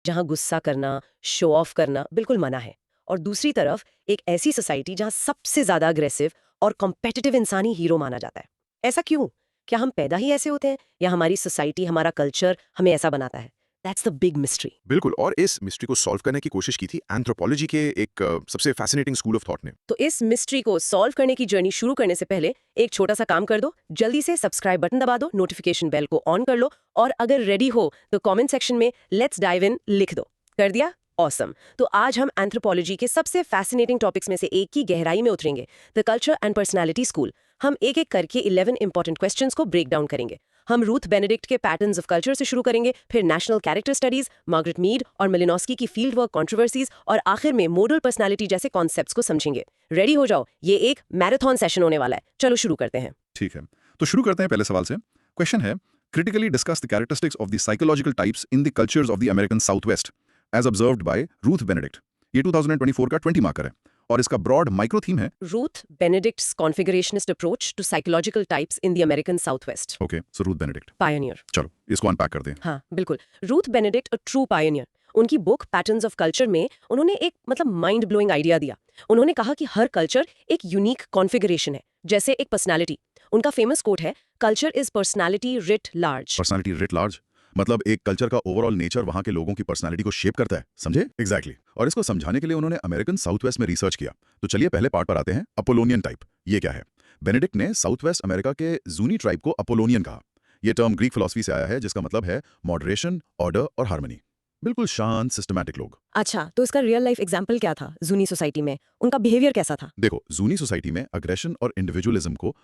जहां गुस्सा करना, शो ऑफ करना बिल्कुल मना है। और दूसरी तरफ एक ऐसी सोसाइटी जहां सबसे ज्यादा अग्रेसिव और कॉम्पिटिटिव इंसान ही हीरो माना जाता है। ऐसा क्यों? क्या हम पैदा ही ऐसे होते हैं या हमारी सोसाइटी, हमारा कल्चर हमें ऐसा बनाता है? That's the big mystery. बिल्कुल, और इस मिस्ट्री को सॉल्व करने की कोशिश की थी एंथ्रोपोलॉजी के एक सबसे फैसिनेटिंग स्कूल ऑफ थॉट ने। तो इस मिस्ट्री को सॉल्व करने की जर्नी शुरू करने से पहले एक छोटा सा काम कर दो, जल्दी से सब्सक्राइब बटन दबा दो, नोटिफिकेशन बेल को ऑन कर लो, और अगर रेडी हो तो कमेंट सेक्शन में लेट्स डाइव इन लिख दो। कर दिया? ऑसम। तो आज हम एंथ्रोपोलॉजी के सबसे फैसिनेटिंग टॉपिक्स में से एक की गहराई में उतरेंगे, the culture and personality school. हम एक एक करके 11 इंपॉर्टेंट क्वेश्चंस को ब्रेक डाउन करेंगे। हम रूथ बेनेडिक्ट के पैटर्न्स ऑफ कल्चर से शुरू करेंगे, फिर national character studies, Margaret Mead और मेलिनोस्की की फील्ड वर्क कंट्रोवर्सीज, और आखिर में मॉडल पर्सनालिटी जैसे कॉन्सेप्ट्स को समझेंगे। रेडी हो जाओ, ये एक मैराथन सेशन होने वाला है। चलो शुरू करते हैं। ठीक है, तो शुरू करते हैं पहले सवाल से। क्वेश्चन है, critically discuss the characteristics of the psychological types in the cultures of the American south west as observed by Ruth Benedict. ये 2024 का 20 मार्कर है और इसका ब्रॉड माइक्रो थीम है। Ruth Benedict's configurationist approach to psychological types in the American south west. Okay, so Ruth Benedict. Pioneer. चलो इसको unpack करते हैं। हाँ बिल्कुल, Ruth Benedict a true pioneer. उनकी बुक पैटर्न्स ऑफ कल्चर में उन्होंने एक माइंड ब्लोइंग आइडिया दिया। उन्होंने कहा कि हर कल्चर एक यूनिक कॉन्फ़िगरेशन है, जैसे एक पर्सनालिटी। उनका फेमस कोट है, culture is personality writ large. Personality writ large मतलब एक कल्चर का ओवरऑल नेचर वहां के लोगों की पर्सनालिटी को शेप करता है, समझे? एग्जैक्टली। और इसको समझाने के लिए उन्होंने अमेरिकन साउथ वेस्ट में रिसर्च किया। तो चलिए पहले पार्ट पर आते हैं, अपोलोनियन टाइप। ये क्या है? बेनेडिक्ट ने साउथ वेस्ट अमेरिका के जूनी ट्राइब को अपोलोनियन कहा। ये टर्म ग्रीक फिलॉसफी से आया है, जिसका मतलब है मॉडरेशन, ऑर्डर और हार्मनी। बिल्कुल शांत, सिस्टमैटिक लोग। अच्छा, तो इसका रियल लाइफ एग्जाम्पल क्या था? जूनी सोसाइटी में उनका बिहेवियर कैसा था? देखो, जूनी सोसाइटी में अग्रेशन और इंडिविजुअलिज्म को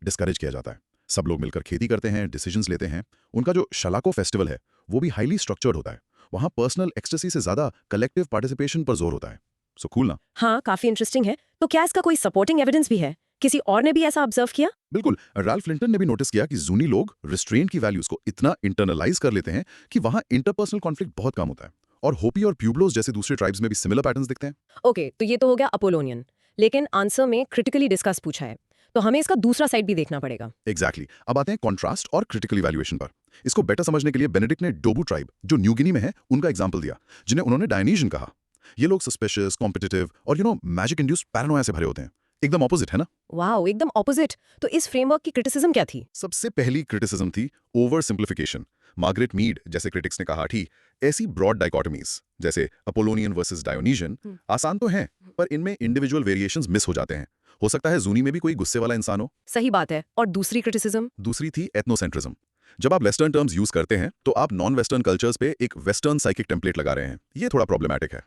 डिस्करेज किया जाता है। सब लोग मिलकर खेती करते हैं, डिसीजंस लेते हैं। उनका जो शलाको फेस्टिवल है वो भी हाईली स्ट्रक्चर्ड होता है। वहाँ पर्सनल एक्सटेसी से ज्यादा कलेक्टिव पार्टिसिपेशन पर जोर होता है। सो कूल ना? हाँ, काफी इंटरेस्टिंग है। तो क्या इसका कोई सपोर्टिंग एविडेंस भी है? किसी और ने भी ऐसा ऑब्जर्व किया? बिल्कुल, राल्फ लिंटन ने भी नोटिस किया कि जूनी लोग रिस्ट्रेंट की वैल्यूज को इतना इंटरनलाइज कर लेते हैं कि वहाँ इंटरपर्सनल कॉन्फ्लिक्ट बहुत कम होता है। और होपी और प्यूब्लोस जैसे दूसरे ट्राइब्स में भी सिमिलर पैटर्न्स दिखते हैं। ओके, तो ये तो हो गया अपोलोनियन। लेकिन आंसर में क्रिटिकली डिस्कस पूछा है, तो हमें इसका दूसरा साइड भी देखना पड़ेगा। एग्जैक्टली। अब आते हैं कॉन्ट्रास्ट और क्रिटिकल इवैल्यूएशन पर। इसको बेटर समझने के लिए बेनेडिक्ट ने डोबू ट्राइब, जो न्यू गिनी में है, उनका एग्जाम्पल दिया, जिन्हें उन्होंने डायनीशियन कहा। ये लोग सस्पिशियस, कॉम्पिटिटिव और मैजिक इंड्यूस्ड पैरानोया से भरे होते हैं। एकदम ऑपोजिट है ना? वाओ, एकदम ऑपोजिट। तो इस फ्रेमवर्क की क्रिटिसिज्म क्या थी? सबसे पहली क्रिटिसिज्म थी ओवर सिंप्लिफिकेशन। मार्गरेट मीड जैसे क्रिटिक्स ने कहा थी, ऐसी ब्रॉड डाइकोटमीज जैसे अपोलोनियन वर्सेस डायोनीशियन आसान तो हैं, पर इनमें इंडिविजुअल वेरिएशंस मिस हो जाते हैं। हो सकता है जूनी में भी कोई गुस्से वाला इंसान हो। सही बात है। और दूसरी क्रिटिसिज्म? दूसरी थी एथनोसेंट्रिज्म। जब आप वेस्टर्न टर्म्स यूज करते हैं तो आप नॉन वेस्टर्न कल्चर्स पे एक वेस्टर्न साइकिक टेम्पलेट लगा रहे हैं। ये थोड़ा प्रॉब्लमैटिक है।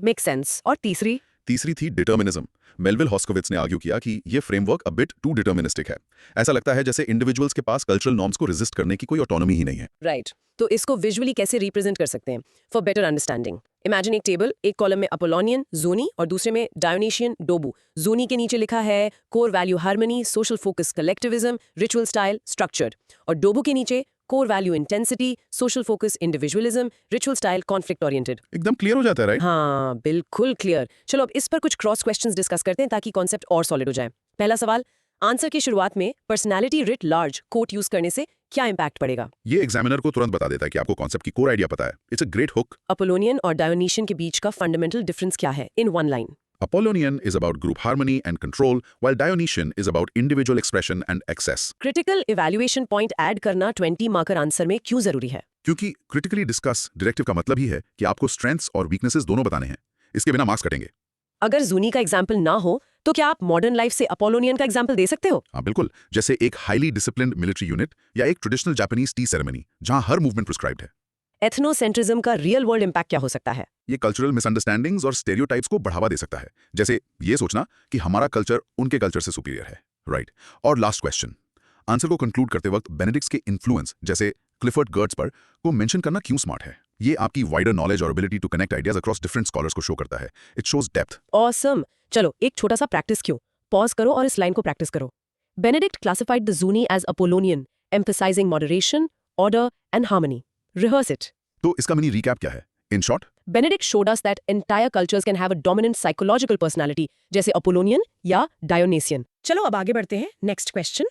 Make sense. और तीसरी? तीसरी थी डिटर्मिनिज्म। मेलविल हॉस्कोविट्स ने आर्ग्यू किया कि ये framework a bit too deterministic है। ऐसा लगता है जैसे इंडिविजुअल्स के पास कल्चरल नॉर्म्स को रेजिस्ट करने की कोई ऑटोनॉमी ही नहीं है। राइट। तो इसको विजुअली कैसे रिप्रेजेंट कर सकते हैं फॉर बेटर अंडरस्टैंडिंग? इमेजिन एक टेबल, एक कॉलम में अपोलोनियन, जूनी, और दूसरे में डायोनीशियन, डोबू। जूनी के नीचे लिखा है core value harmony, social focus collectivism, ritual style structured. और डोबू के नीचे core value intensity, social focus individualism, ritual style conflict oriented. एकदम क्लियर हो जाता है, राइट? हाँ बिल्कुल क्लियर। चलो अब इस पर कुछ क्रॉस क्वेश्चंस डिस्कस करते हैं ताकि कॉन्सेप्ट और सॉलिड हो जाए। पहला सवाल, आंसर की शुरुआत में personality writ large quote use करने से क्या इंपैक्ट पड़ेगा? ये एग्जामिनर को तुरंत बता देता है कि आपको कॉन्सेप्ट की कोर आइडिया पता है। It's a great hook. Apollonian और डायोनीशियन के बीच का फंडामेंटल डिफरेंस क्या है in one line? Apollonian is about group harmony and control, while Dionysian is about individual expression and excess. Critical evaluation point add करना 20 marker answer में क्यों जरूरी है? क्योंकि क्रिटिकली डिस्कस डायरेक्टिव का मतलब ही है कि आपको स्ट्रेंथ्स और वीकनेसेस दोनों बताने हैं। इसके बिना मार्क्स कटेंगे। अगर जूनी का एग्जाम्पल ना हो तो क्या आप मॉडर्न लाइफ से अपोलोनियन का एग्जाम्पल दे सकते हो? हाँ बिल्कुल, जैसे एक हाईली डिसिप्लिन्ड मिलिट्री यूनिट या एक ट्रेडिशनल जापानीज टी सेरेमनी जहां हर मूवमेंट प्रिस्क्राइब्ड है। एथनोसेंट्रिज्म का रियल वर्ल्ड इंपैक्ट क्या हो सकता है? ये कल्चरल मिसअंडरस्टैंडिंग्स और स्टेरियोटाइप्स को बढ़ावा दे सकता है। जैसे ये सोचना कि हमारा कल्चर उनके कल्चर से सुपीरियर है, राइट? और लास्ट क्वेश्चन, आंसर को कंक्लूड करते वक्त बेनेडिक्ट्स के इन्फ्लुएंस जैसे क्लिफर्ड गर्ट्ज को मेंशन करना क्यों स्मार्ट है? ये आपकी वाइडर नॉलेज और ability to connect ideas across different scholars को शो करता है। It shows depth. ऑसम। चलो एक छोटा सा प्रैक्टिस क्यों, पॉज करो और इस लाइन को प्रैक्टिस करो। Benedict classified the Zuni as Apollonian, emphasizing moderation, order and harmony. Rehearse it. तो इसका मिनी रिकैप क्या है? In short, Benedict showed us that entire cultures can have a dominant psychological personality, जैसे Apollonian या डायोनेसियन। चलो अब आगे बढ़ते हैं। Next question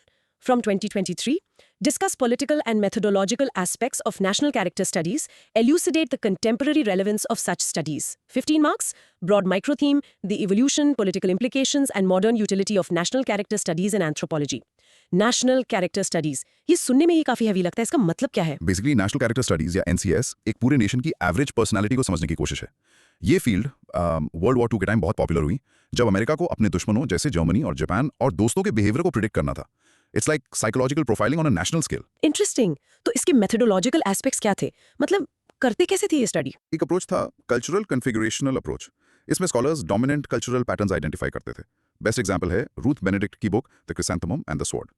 from 2023, Discuss political and methodological aspects of national character studies. Elucidate the contemporary relevance of such studies. 15 marks. Broad micro-theme, the evolution, political implications, and modern utility of national character studies in anthropology. National character studies. ये सुनने में ही काफी heavy लगता है, इसका मतलब क्या है? बेसिकली नेशनल कैरेक्टर स्टडीज या एनसीएस एक पूरे नेशन की एवरेज पर्सनालिटी को समझने की कोशिश है। ये फील्ड वर्ल्ड वॉर 2 के टाइम बहुत पॉपुलर हुई, जब अमेरिका को अपने दुश्मनों जैसे जर्मनी और जापान और दोस्तों के बिहेवियर को प्रिडिक्ट करना था। It's like psychological profiling on a national scale. Interesting. तो इसके मेथोडोलॉजिकल एस्पेक्ट्स क्या थे? मतलब करते कैसे थी ये स्टडी? एक अप्रोच था कल्चरल कन्फिगरेशनल अप्रोच। इसमें scholars dominant cultural patterns identify करते थे। बेस्ट एग्जांपल है रूथ बेनेडिक्ट की book the chrysanthemum and the sword.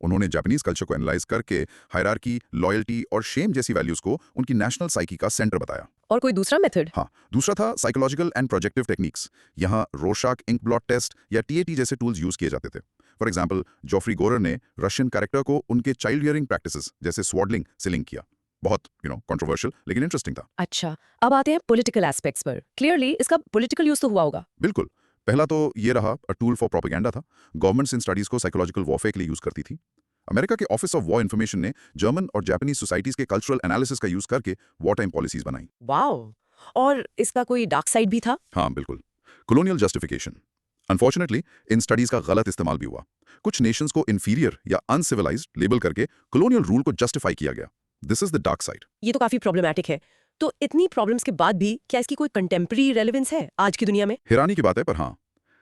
उन्होंने जापानीज कल्चर को एनालाइज करके हायरार्की, लॉयल्टी और शेम जैसी वैल्यूज को उनकी नेशनल साइकी का सेंटर बताया। और कोई दूसरा मेथड? हाँ, दूसरा था साइकोलॉजिकल एंड प्रोजेक्टिव टेक्निक्स। यहाँ रोशाक इंक ब्लॉट टेस्ट या टीएटी जैसे टूल्स यूज किए जाते थे। फॉर एग्जांपल जॉफ्री गोरर ने रशियन कैरेक्टर को उनके चाइल्ड रियरिंग प्रैक्टिसेस जैसे स्वॉर्डलिंग से लिंक किया। बहुत कंट्रोवर्शियल लेकिन इंटरेस्टिंग था। अच्छा, अब आते हैं पॉलिटिकल एस्पेक्ट्स पर। क्लियरली इसका पॉलिटिकल यूज तो हुआ होगा। बिल्कुल। पहला तो ये रहा अ टूल फॉर प्रोपेगेंडा था। गवर्नमेंट्स इन स्टडीज को साइकोलॉजिकल वॉरफेयर के लिए यूज करती थी। अमेरिका के ऑफिस ऑफ वॉर इन्फॉर्मेशन ने जर्मन और जापानीज सोसाइटीज के कल्चरल एनालिसिस का यूज करके वॉर टाइम पॉलिसीज बनाई। वाओ! और इसका कोई डार्क साइड भी था? हाँ बिल्कुल, colonial justification. Unfortunately in studies का गलत इस्तेमाल भी हुआ। कुछ नेशंस को इन्फीरियर या अनसिविलाइज्ड लेबल करके कॉलोनियल रूल को जस्टिफाई किया गया। This is the dark side. ये तो काफी प्रॉब्लमैटिक है। तो इतनी प्रॉब्लम्स के बाद भी क्या इसकी कोई कंटेम्पररी रेलेवेंस है आज की दुनिया में? हैरानी की बात है, पर हाँ,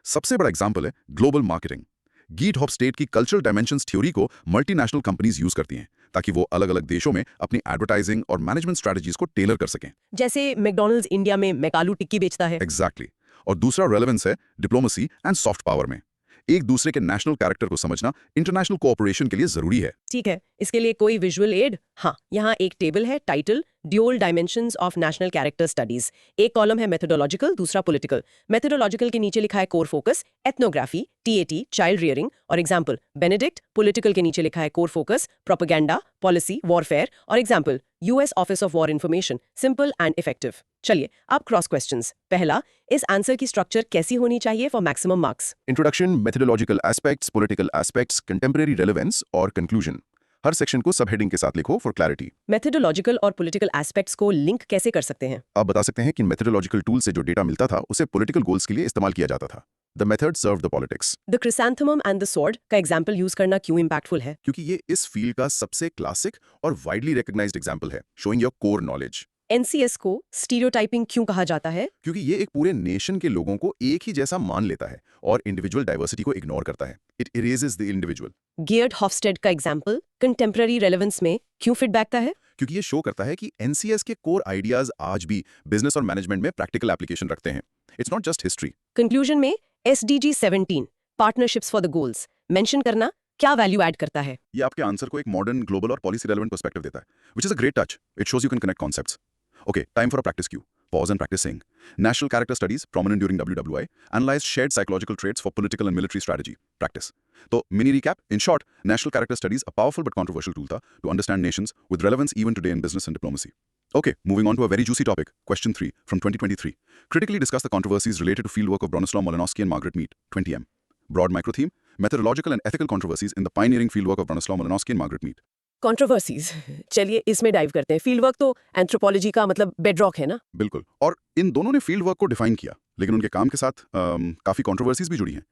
सबसे बड़ा एग्जाम्पल है ग्लोबल मार्केटिंग। गीट हॉफस्टेड की कल्चरल डायमेंशंस थ्योरी को मल्टीनेशनल कंपनीज यूज करती हैं ताकि वो अलग अलग देशों में अपनी एडवर्टाइजिंग और मैनेजमेंट स्ट्रेटजीज को टेलर कर सकें। जैसे मैकडॉनल्ड्स इंडिया में मैकालू टिक्की बेचता है। एग्जैक्टली। और दूसरा रेलेवेंस है डिप्लोमेसी एंड सॉफ्ट पावर में। एक दूसरे के नेशनल कैरेक्टर को समझना इंटरनेशनल कोऑपरेशन के लिए जरूरी है। ठीक है, इसके लिए कोई विजुअल एड? हाँ, यहाँ एक टेबल है, title dual dimensions of national character studies. एक कॉलम है मेथोडोलॉजिकल, दूसरा पॉलिटिकल। मेथोडोलॉजिकल के नीचे लिखा है core focus, ethnography, TAT, child rearing और एग्जाम्पल बेनेडिक्ट। पॉलिटिकल के नीचे लिखा है core focus, propaganda, policy, warfare और example US office of war information, simple and effective. चलिए अब क्रॉस क्वेश्चंस। पहला, इस आंसर की स्ट्रक्चर कैसी होनी चाहिए for maximum marks? Introduction, methodological aspects, political aspects, contemporary relevance और कंक्लूजन। हर सेक्शन को सब हेडिंग के साथ लिखो फॉर क्लैरिटी। मेथोडोलॉजिकल और पॉलिटिकल एस्पेक्ट्स को लिंक कैसे कर सकते हैं? आप बता सकते हैं कि मेथोडोलॉजिकल टूल से जो डेटा मिलता था उसे पॉलिटिकल गोल्स के लिए इस्तेमाल किया जाता था। The method serve the politics. The chrysanthemum and the sword का एग्जाम्पल यूज करना क्यों इंपैक्टफुल है? क्योंकि ये इस फील्ड का सबसे क्लासिक और वाइडली रिकॉग्नाइज्ड एग्जाम्पल है, showing your core knowledge. NCS को स्टीरियोटाइपिंग क्यों कहा जाता है? क्योंकि ये एक पूरे नेशन के लोगों को एक ही जैसा मान लेता है और इंडिविजुअल डाइवर्सिटी को इग्नोर करता है। It erases the individual. Geert Hofstede का एग्जाम्पल कंटेम्पररी रेलेवेंस में क्यों फिट बैठता है? क्योंकि ये शो करता है कि एनसीएस के कोर आइडियाज आज भी बिजनेस और मैनेजमेंट में प्रैक्टिकल एप्लीकेशन रखते हैं। It's not just history. Conclusion में SDG 17 partnerships for the goals mention करना क्या वैल्यू ऐड करता है? ये आपके आंसर को एक मॉडर्न, ग्लोबल और पॉलिसी रेलेवेंट पर्सपेक्टिव देता है, which is a great touch. It shows you can connect concepts. Okay, time for a practice cue. Pause and practice saying. National character studies, prominent during WWI, analyzed shared psychological traits for political and military strategy. Practice. So, mini recap. In short, national character studies a powerful but controversial tool to understand nations with relevance even today in business and diplomacy. Okay, moving on to a very juicy topic. Question 3 from 2023. Critically discuss the controversies related to fieldwork of Bronislaw Malinowski and Margaret Mead, 20M. Broad micro-theme, methodological and ethical controversies in the pioneering fieldwork of Bronislaw Malinowski and Margaret Mead. Controversies. चलिए इसमें dive करते हैं। Field work तो anthropology का मतलब bedrock है ना? बिल्कुल। और इन दोनों ने फील्ड वर्क को डिफाइन किया, लेकिन उनके काम के साथ काफी कंट्रोवर्सीज भी जुड़ी हैं।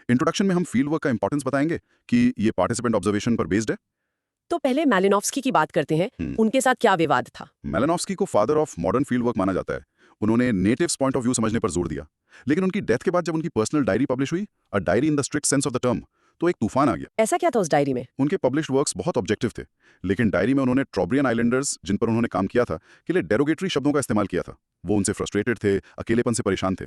इंट्रोडक्शन में हम फील्ड वर्क का इंपॉर्टेंस बताएंगे कि ये पार्टिसिपेंट ऑब्जर्वेशन पर बेस्ड है। तो पहले मैलिनोव्स्की की बात करते हैं। उनके साथ क्या विवाद था? मैलिनोव्स्की को father of modern field work माना जाता है। उन्होंने नेटिव्स पॉइंट ऑफ व्यू समझने पर जोर दिया, लेकिन उनकी डेथ के बाद जब उनकी पर्सनल डायरी पब्लिश हुई, a diary in the strict sense of the term, तो एक तूफान आ गया। ऐसा क्या था उस डायरी में? उनके पब्लिश्ड वर्क्स बहुत ऑब्जेक्टिव थे, लेकिन डायरी में उन्होंने ट्रॉब्रियन आइलैंडर्स, जिन पर उन्होंने काम किया था, के लिए डेरोगेटरी शब्दों का इस्तेमाल किया था। वो उनसे फ्रस्ट्रेटेड थे, अकेलेपन से परेशान थे।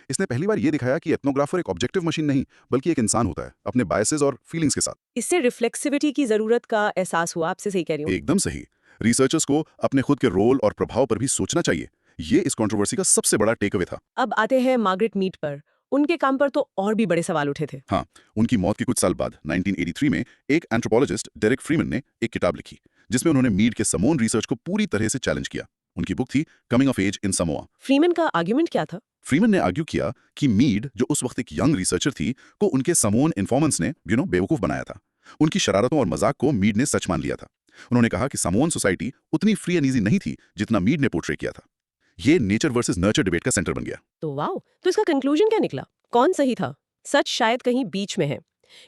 इसने पहली बार ये दिखाया कि एथनोग्राफर एक ऑब्जेक्टिव मशीन नहीं, बल्कि एक इंसान होता है, अपने बायसेस और फीलिंग्स के साथ। इससे रिफ्लेक्सिविटी की जरूरत का एहसास हुआ। आपसे सही कह रही हूँ? एकदम सही। रिसर्चर्स को अपने खुद के रोल और प्रभाव पर भी सोचना चाहिए। ये इस कंट्रोवर्सी का सबसे बड़ा टेक अवे था। अब आते हैं मार्गरेट मीड पर। उनके काम पर तो और भी बड़े सवाल उठे थे। हाँ, उनकी मौत के कुछ साल बाद 1983 में एक एंथ्रोपोलॉजिस्ट डेरेक फ्रीमन ने एक किताब लिखी, जिसमें उन्होंने मीड के समोन रिसर्च को पूरी तरह से चैलेंज किया। उनकी बुक थी coming of age in Samoa. Freeman का आर्ग्यूमेंट क्या था? फ्रीमन ने आर्ग्यू किया कि मीड, जो उस वक्त एक यंग रिसर्चर थी, को उनके समोन इन्फॉर्मेंट्स ने बेवकूफ बनाया था। उनकी शरारतों और मजाक को मीड ने सच मान लिया था। उन्होंने कहा कि समोन सोसाइटी उतनी फ्री एंड ईजी नहीं थी जितना मीड ने पोर्ट्रे किया था। ये नेचर वर्सेस नर्चर डिबेट का सेंटर बन गया। तो वाओ, तो इसका कंक्लूजन क्या निकला? कौन सही था? सच शायद कहीं बीच में है।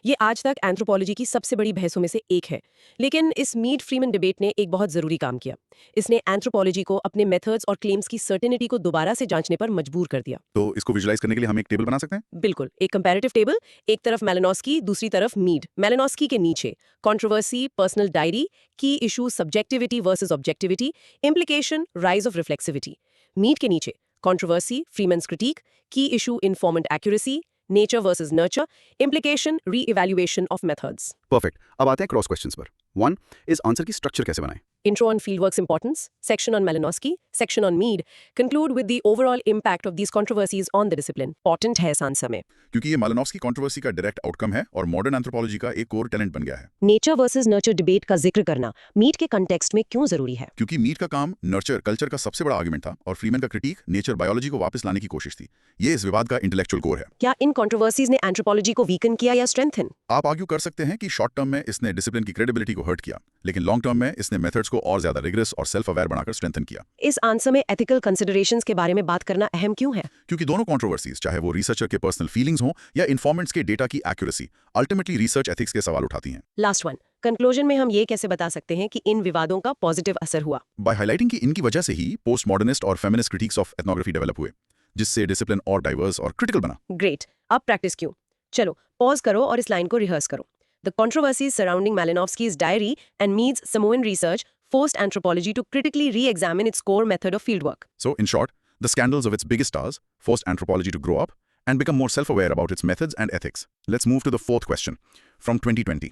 ये आज तक एंथ्रोपोलॉजी की सबसे बड़ी बहसों में से एक है। लेकिन इस मीड फ्रीमन डिबेट ने एक बहुत जरूरी काम किया। इसने एंथ्रोपोलॉजी को अपने मेथड्स और क्लेम्स की सर्टेनिटी को दोबारा से जांचने पर मजबूर कर दिया। तो इसको विजुलाइज करने के लिए हम एक टेबल बना सकते हैं। बिल्कुल, एक कंपैरेटिव टेबल, एक तरफ मेलानोस्की, दूसरी तरफ मीड। मेलानोस्की के नीचे controversy, personal diary, key issue, subjectivity versus objectivity, implication, rise of reflexivity. Mead के नीचे controversy, Freeman's critique, key issue, informant accuracy, nature versus nurture, implication, re-evaluation of methods. Perfect. अब आते हैं क्रॉस क्वेश्चंस पर। 1, इस answer की structure कैसे बनाएं? Intro on fieldwork's importance, section on Malinowski, section on Mead, conclude with the overall impact of these controversies on the discipline. Important है इस आंसर में। क्योंकि ये मालिनोव्स्की कंट्रोवर्सी का डायरेक्ट आउटकम है और मॉडर्न एंथ्रोपोलॉजी का एक कोर टैलेंट बन गया है। नेचर वर्सेस नर्चर डिबेट का जिक्र करना मीड के कंटेक्स्ट में क्यों जरूरी है? क्योंकि मीड का काम नर्चर कल्चर का सबसे बड़ा आर्गुमेंट था और फ्रीमैन का क्रिटिक नेचर बायोलॉजी को वापस लाने की कोशिश थी। ये इस विवाद का इंटेलेक्चुअल कोर है। क्या इन कंट्रोवर्सीज ने एंथ्रोपोलॉजी को वीकन किया या स्ट्रेंथन? आप आर्ग्यू कर सकते हैं कि शॉर्ट टर्म में इसने डिसिप्लिन की क्रेडिबिलिटी को हर्ट किया, लेकिन लॉन्ग टर्म में इसने मेथड्स को और ज्यादा रिगरस और सेल्फ अवेयर बनाकर स्ट्रेंथन किया। इस आंसर में एथिकल कंसिडरेशंस के बारे में बात करना अहम क्यों है? क्योंकि दोनों कंट्रोवर्सीज, चाहे वो रिसर्चर के पर्सनल फीलिंग्स हों या इन्फॉर्मेंट्स के डेटा की एक्यूरेसी, अल्टीमेटली रिसर्च एथिक्स के सवाल उठाती हैं। लास्ट वन, कंक्लूजन में हम ये कैसे बता सकते हैं कि इन विवादों का पॉजिटिव असर हुआ? बाय हाईलाइटिंग कि इनकी वजह से ही पोस्ट मॉडर्निस्ट और feminist critics of ethnography develop हुए, जिससे डिसिप्लिन और डाइवर्स और क्रिटिकल बना। ग्रेट, अब प्रैक्टिस क्यों? चलो पॉज करो और इस लाइन को रिहर्स करो। The controversies surrounding Malinowski's diary and Mead's Samoan research forced anthropology to critically re-examine its core method of fieldwork. So, in short, the scandals of its biggest stars forced anthropology to grow up and become more self-aware about its methods and ethics. Let's move to the fourth question. From 2020,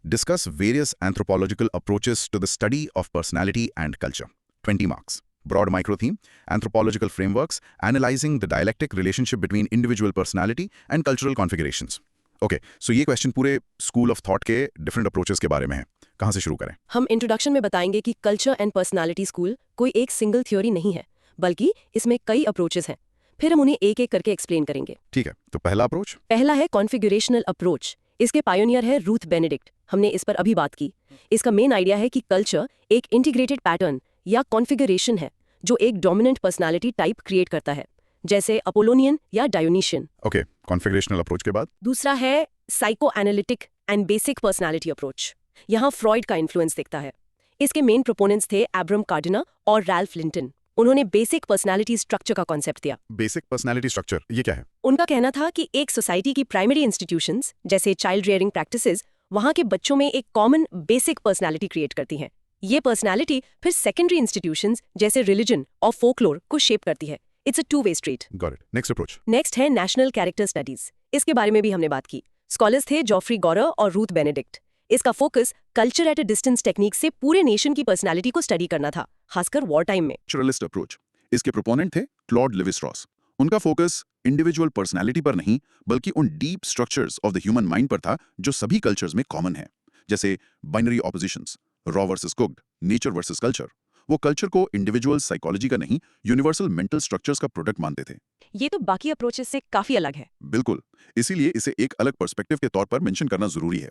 discuss various anthropological approaches to the study of personality and culture. 20 marks. Broad micro theme, anthropological frameworks, analyzing the dialectic relationship between individual personality and cultural configurations. Okay, so ये question पूरे school of thought के different approaches के बारे में है। कहाँ से शुरू करें? हम इंट्रोडक्शन में बताएंगे कि कल्चर एंड पर्सनालिटी स्कूल कोई एक सिंगल थ्योरी नहीं है, बल्कि इसमें कई अप्रोचेस हैं। फिर हम उन्हें एक एक करके एक्सप्लेन करेंगे। ठीक है, तो पहला अप्रोच? पहला है कॉन्फिगरेशनल अप्रोच। इसके पायोनियर है रूथ बेनेडिक्ट। हमने इस पर अभी बात की। इसका मेन आइडिया है कि कल्चर एक इंटीग्रेटेड पैटर्न या कॉन्फिगरेशन है जो एक डोमिनेंट पर्सनालिटी टाइप क्रिएट करता है, जैसे अपोलोनियन या डायोनिशियन। ओके, कॉन्फिगरेशनल अप्रोच के बाद? दूसरा है psycho analytic and basic personality approach. यहाँ फ्रॉइड का इन्फ्लुएंस दिखता है। इसके मेन प्रोपोनेंट्स थे एब्रम कार्डिना और रैल्फ लिंटन। उन्होंने बेसिक पर्सनालिटी स्ट्रक्चर का कॉन्सेप्ट दिया। बेसिक पर्सनालिटी स्ट्रक्चर ये क्या है? उनका कहना था कि एक सोसाइटी की प्राइमरी इंस्टीट्यूशंस जैसे चाइल्ड रियरिंग प्रैक्टिसेस वहाँ के बच्चों में एक कॉमन बेसिक पर्सनालिटी क्रिएट करती हैं। ये पर्सनालिटी फिर सेकेंडरी इंस्टीट्यूशंस जैसे रिलीजन और फोकलोर को शेप करती है। It's a 2-way street. Got it. Next approach? Next है नेशनल कैरेक्टर स्टडीज। इसके बारे में भी हमने बात की। स्कॉलर्स थे जॉफ्री गॉरर और रूथ बेनेडिक्ट। इसका focus culture at a distance technique से पूरे नेशन की पर्सनालिटी को स्टडी करना था, खासकर वॉर टाइम में। Naturalist approach. इसके प्रोपोनेंट थे क्लॉड लेवी-स्ट्रॉस। उनका फोकस इंडिविजुअल पर्सनालिटी पर नहीं, बल्कि उन deep structures of the human mind पर था जो सभी कल्चर्स में कॉमन है, जैसे binary opposition's, raw versus cooked, nature versus culture. वो कल्चर को इंडिविजुअल साइकोलॉजी का नहीं, यूनिवर्सल मेंटल स्ट्रक्चर्स का प्रोडक्ट मानते थे। ये तो बाकी अप्रोचेस से काफी अलग है। बिल्कुल, इसीलिए इसे एक अलग पर्सपेक्टिव के तौर पर मेंशन करना जरूरी है।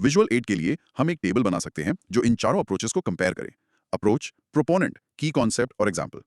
विजुअल एड के लिए हम एक टेबल बना सकते हैं जो इन चारों अप्रोचेस को कंपेयर करे। अप्रोच, प्रोपोनेंट, की कॉन्सेप्ट और एग्जाम्पल।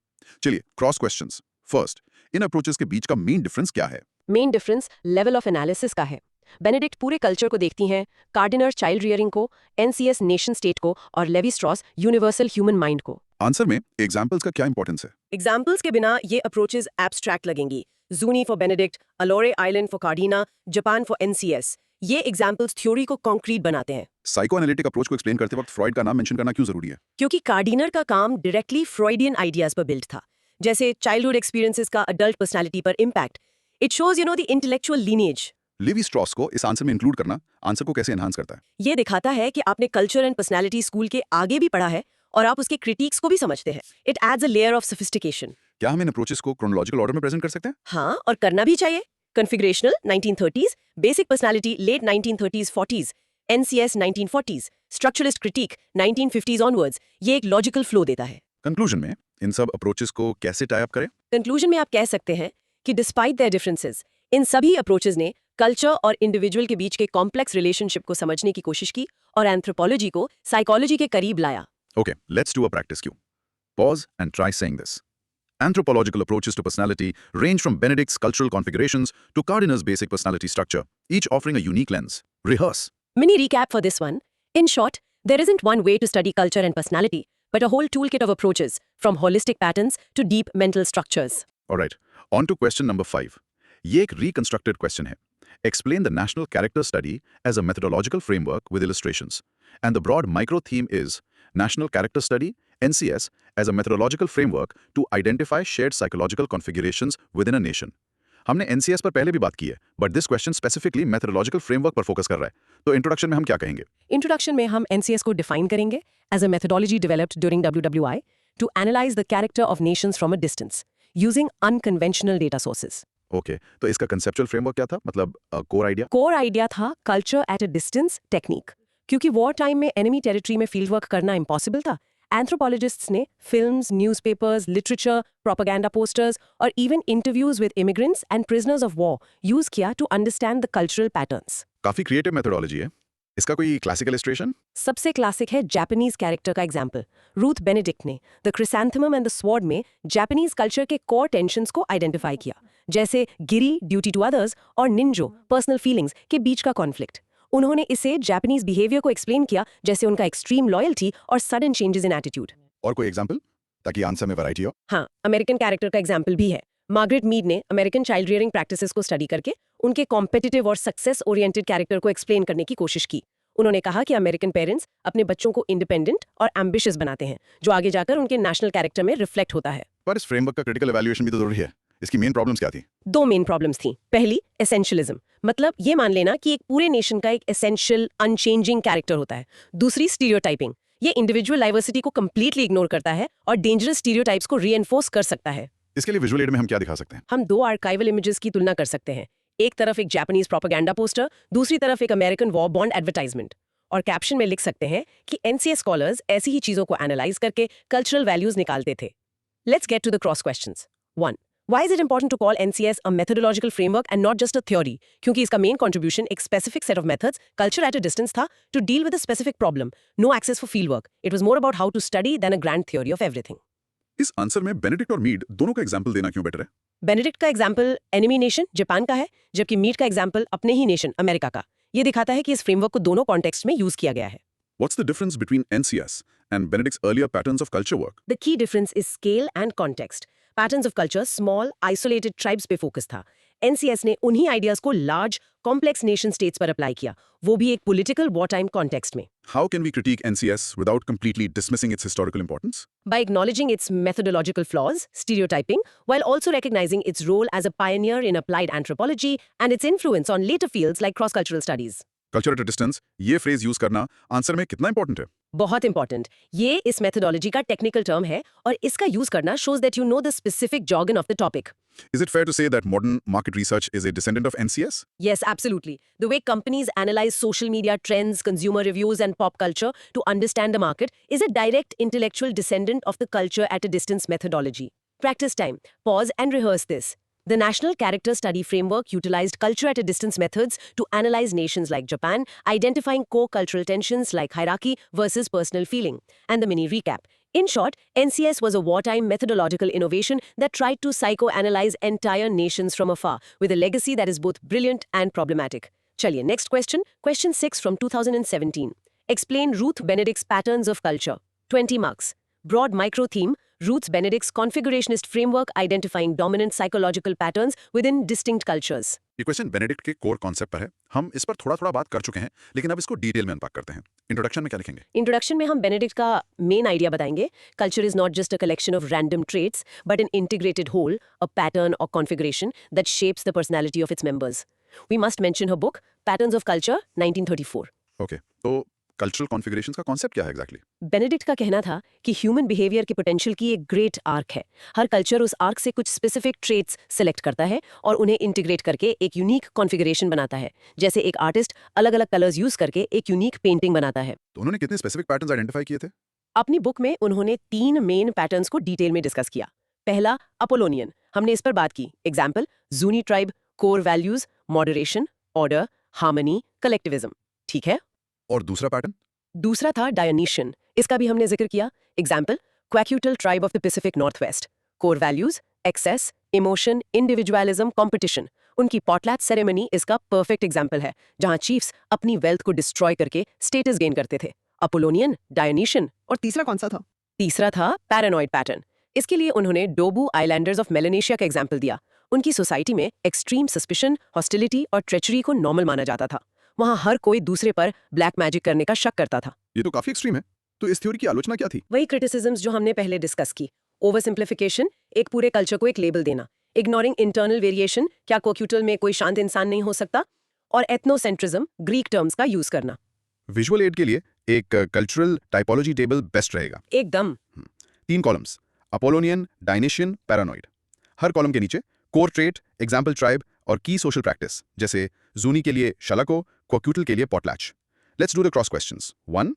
चलिए क्रॉस क्वेश्चंस। फर्स्ट, इन अप्रोचेस के बीच का मेन डिफरेंस क्या है? Main difference level of analysis का है। बेनेडिक्ट पूरे कल्चर को देखती हैं, कार्डिनर चाइल्ड रियरिंग को, एनसीएस नेशन स्टेट को और Levi Strauss universal human mind को। आंसर में एग्जाम्पल्स का क्या इंपॉर्टेंस है? एग्जाम्पल्स के बिना ये अप्रोचेस एब्स्ट्रैक्ट लगेंगी। Zuni for Benedict, Alor island for Kardiner, Japan for NCS. ये एग्जाम्पल्स थ्योरी को कॉन्क्रीट बनाते हैं। साइको एनालिटिक अप्रोच को एक्सप्लेन करते वक्त फ्रॉइड का नाम मेंशन करना क्यों जरूरी है? क्योंकि कार्डिनर का काम डायरेक्टली फ्रॉइडियन आइडियाज पर बिल्ड था, जैसे चाइल्डहुड एक्सपीरियंसेस का अडल्ट पर्सनालिटी पर impact. It shows the intellectual lineage. Levy-straws को इस आंसर में इंक्लूड करना आंसर को कैसे एनहांस करता है? ये दिखाता है कि आपने कल्चर एंड पर्सनालिटी स्कूल के आगे भी पढ़ा है और आप उसके क्रिटिक्स को भी समझते हैं। It adds a layer of sophistication. क्या हम इन अप्रोचेस को क्रोनोलॉजिकल ऑर्डर में प्रेजेंट कर सकते हैं? हाँ, और करना भी चाहिए। Configurational 1930s, basic personality late 1930s 40s, NCS 1940s, structuralist critique 1950s onwards. ये एक लॉजिकल फ्लो देता है। कंक्लूजन में इन सब अप्रोचेस को कैसे टाई अप करें? कंक्लूजन में आप कह सकते हैं कि डिस्पाइट देयर डिफरेंसेस, इन सभी अप्रोचेस ने कल्चर और इंडिविजुअल के बीच के कॉम्प्लेक्स रिलेशनशिप को समझने की कोशिश की और एंथ्रोपोलॉजी को साइकोलॉजी के करीब लाया। Okay, let's do a practice cue. Pause and try saying this. Anthropological approaches to personality range from Benedict's cultural configurations to Gardner's basic personality structure, each offering a unique lens. Rehearse. Mini recap for this one. In short, there isn't one way to study culture and personality, but a whole toolkit of approaches, from holistic patterns to deep mental structures. Alright, on to question number 5. ये एक reconstructed question है. Explain the National Character Study as a methodological framework with illustrations. And the broad micro theme is National Character Study, NCS, as a methodological framework to identify shared psychological configurations within a nation. हमने NCS पर पहले भी बात की है, but this question specifically methodological framework पर focus कर रहा है. तो introduction में हम क्या कहेंगे? इंट्रोडक्शन में हम NCS को डिफाइन करेंगे as a methodology developed during WWI to analyze the character of nations from a distance, using unconventional data sources. Okay, तो इसका conceptual framework क्या था? मतलब core idea? कोर आइडिया था culture at a distance technique. क्योंकि war time में enemy territory में field work करना इम्पॉसिबल था, एंथ्रोपोलॉजिस्ट्स ने films, newspapers, literature, propaganda posters और even interviews with immigrants and prisoners of war use किया to understand the cultural patterns. काफी creative methodology है. इसका कोई क्लासिकल इलस्ट्रेशन? सबसे क्लासिक है जापानीज कैरेक्टर का एग्जाम्पल। रूथ बेनेडिक्ट ने the chrysanthemum and the sword में जापानीज कल्चर के कोर टेंशंस को आइडेंटिफाई किया, जैसे गिरी ड्यूटी टू अदर्स और निंजो पर्सनल फीलिंग्स के बीच का कॉन्फ्लिक्ट। उन्होंने इसे जापानीज बिहेवियर को एक्सप्लेन किया, जैसे उनका एक्सट्रीम लॉयल्टी और सडन चेंजेस इन एटीट्यूड। और कोई एग्जांपल ताकि आंसर में वैरायटी हो? हाँ, अमेरिकन कैरेक्टर का एग्जाम्पल भी है। मार्गरेट मीड ने अमेरिकन चाइल्ड रियरिंग प्रैक्टिसेस को स्टडी करके उनके कॉम्पिटिटिव और सक्सेस ओरिएंटेड कैरेक्टर को एक्सप्लेन करने की कोशिश की। उन्होंने कहा कि अमेरिकन पेरेंट्स अपने बच्चों को इंडिपेंडेंट और एम्बिशियस बनाते हैं, जो आगे जाकर उनके नेशनल कैरेक्टर में रिफ्लेक्ट होता है। पर इस फ्रेमवर्क का क्रिटिकल इवैल्यूएशन भी तो जरूरी है. इसकी मेन प्रॉब्लम्स क्या थी? दो मेन प्रॉब्लम्स थी। पहली, एसेंशियलिज्म, मतलब ये मान लेना कि एक पूरे नेशन का एक एसेंशियल अनचेंजिंग कैरेक्टर होता है। दूसरी, स्टीरियोटाइपिंग, ये इंडिविजुअल डाइवर्सिटी को कंप्लीटली इग्नोर करता है और डेंजरस स्टीरियोटाइप्स को रीएनफोर्स कर सकता है। इसके लिए विजुअल एड में हम क्या दिखा सकते हैं? हम दो आर्काइवल इमेजेस की तुलना कर सकते हैं। एक तरफ एक जापानीज प्रोपेगेंडा पोस्टर, दूसरी तरफ एक अमेरिकन वॉर बॉन्ड एडवर्टाइजमेंट। और कैप्शन में लिख सकते हैं कि एनसीएस स्कॉलर्स ऐसी ही चीजों को एनालाइज करके कल्चरल वैल्यूज निकालते थे। Let's get to the cross questions. 1. Why is it important to call NCS a methodological framework and not just a theory? क्योंकि इसका मेन कंट्रीब्यूशन एक specific set of methods, culture at a distance था, to deal with a specific problem, no access for field work. It was more about how to study than a grand theory of everything. इस answer में Benedict और Mead दोनों का example देना क्यों better है? Benedict का एग्जाम्पल एनिमी नेशन जापान का है, जबकि मीड का एग्जाम्पल अपने ही नेशन अमेरिका का। ये दिखाता है कि इस फ्रेमवर्क को दोनों कॉन्टेक्स्ट में यूज किया गया है। What's the difference between NCS and Benedict's earlier patterns of culture work? The key difference is scale and context. Patterns of culture small, isolated tribes पे फोकस था। NCS ने उन्हीं आइडियाज को लार्ज, कॉम्प्लेक्स नेशन स्टेट्स पर apply किया, वो भी एक पॉलिटिकल वॉर टाइम कॉन्टेक्स्ट में। How can we critique NCS without completely dismissing its historical importance? By acknowledging its methodological flaws, stereotyping, while also recognizing its role as a pioneer in applied anthropology and its influence on later fields like cross-cultural studies. Culture at a distance, ये phrase use करना answer में कितना important है? बहुत important. ये इस methodology का technical term है और इसका यूज करना shows that you know the specific jargon of the topic. Is it fair to say that modern market research is a descendant of NCS? Yes, absolutely. The way companies analyze social media trends, consumer reviews, and pop culture to understand the market is a direct intellectual descendant of the culture at a distance methodology. Practice time. Pause and rehearse this. The National Character Study Framework utilized culture at a distance methods to analyze nations like Japan, identifying co-cultural tensions like hierarchy versus personal feeling. And the mini recap. In short, NCS was a wartime methodological innovation that tried to psychoanalyze entire nations from afar, with a legacy that is both brilliant and problematic. Chaliye, next question. Question 6 from 2017. Explain Ruth Benedict's patterns of culture. 20 marks. Broad micro theme, Ruth Benedict's configurationist framework identifying dominant psychological patterns within distinct cultures. ये question Benedict के core concept पर है. हम इस पर थोड़ा बात कर चुके हैं, लेकिन अब इसको डिटेल में अनपैक करते हैं. इंट्रोडक्शन में क्या लिखेंगे? इंट्रोडक्शन में हम बेनेडिक्ट का मेन आइडिया बताएंगे। Culture is not just a collection of random traits, but an integrated whole, a pattern और configuration that shapes the personality of its members. We must mention her book patterns of culture 1934। Okay, तो cultural configurations का concept क्या है exactly? Benedict का कहना था कि human behaviour के पोटेंशियल की एक ग्रेट आर्क है। हर कल्चर उस आर्क से कुछ स्पेसिफिक ट्रेट्स सिलेक्ट करता है और उन्हें इंटीग्रेट करके एक यूनिक कॉन्फ़िगरेशन बनाता है, जैसे एक आर्टिस्ट अलग-अलग कलर्स यूज करके एक यूनिक पेंटिंग बनाता है। तो उन्होंने कितने स्पेसिफिक पैटर्न्स आइडेंटिफाई किए थे? अपनी बुक में उन्होंने 3 मेन पैटर्न्स को डिटेल में डिस्कस किया। पहला, अपोलोनियन, हमने इस पर बात की। Example, Zuni tribe, core values, moderation order, harmony, collectivism. ठीक है। और दूसरा पैटर्न? दूसरा था डायोनीशियन, इसका भी हमने जिक्र किया। Example, Kwakiutl tribe of the Pacific north west. Core values, excess, emotion, individualism, competition. उनकी पॉटलैट सेरेमनी इसका परफेक्ट एग्जाम्पल है, जहां चीफ्स अपनी वेल्थ को डिस्ट्रॉय करके स्टेटस गेन करते थे। अपोलोनियन, डायोनीशियन। और तीसरा कौन सा था? तीसरा था पैरानॉइड पैटर्न। इसके लिए उन्होंने डोबू आइलैंडर्स ऑफ मेलानेशिया का एग्जाम्पल दिया। उनकी सोसाइटी में एक्सट्रीम सस्पिशन, हॉस्टिलिटी और ट्रेचरी को नॉर्मल माना जाता था। वहां हर कोई दूसरे पर ब्लैक मैजिक करने का शक करता था। ये तो काफी एक्सट्रीम है। तो इस थ्योरी की आलोचना क्या थी? वही क्रिटिसिज्म्स जो हमने पहले डिस्कस की। ओवर सिंप्लिफिकेशन, एक पूरे कल्चर को एक लेबल देना। इग्नोरिंग इंटरनल वेरिएशन, क्या कोक्यूटल में कोई शांत इंसान नहीं हो सकता? और एथनोसेंट्रिज्म, ग्रीक टर्म्स का यूज करना। विजुअल एड के लिए एक कल्चरल टाइपोलॉजी टेबल बेस्ट रहेगा। एकदम। 3 कॉलम्स, अपोलोनियन, डायनेशियन, पैरानॉइड। हर कॉलम के नीचे कोर ट्रेट, एग्जाम्पल ट्राइब और की सोशल प्रैक्टिस, जैसे जूनी के लिए शलाको, क्वक्यूटल के लिए potlatch. Let's do the cross questions. 1.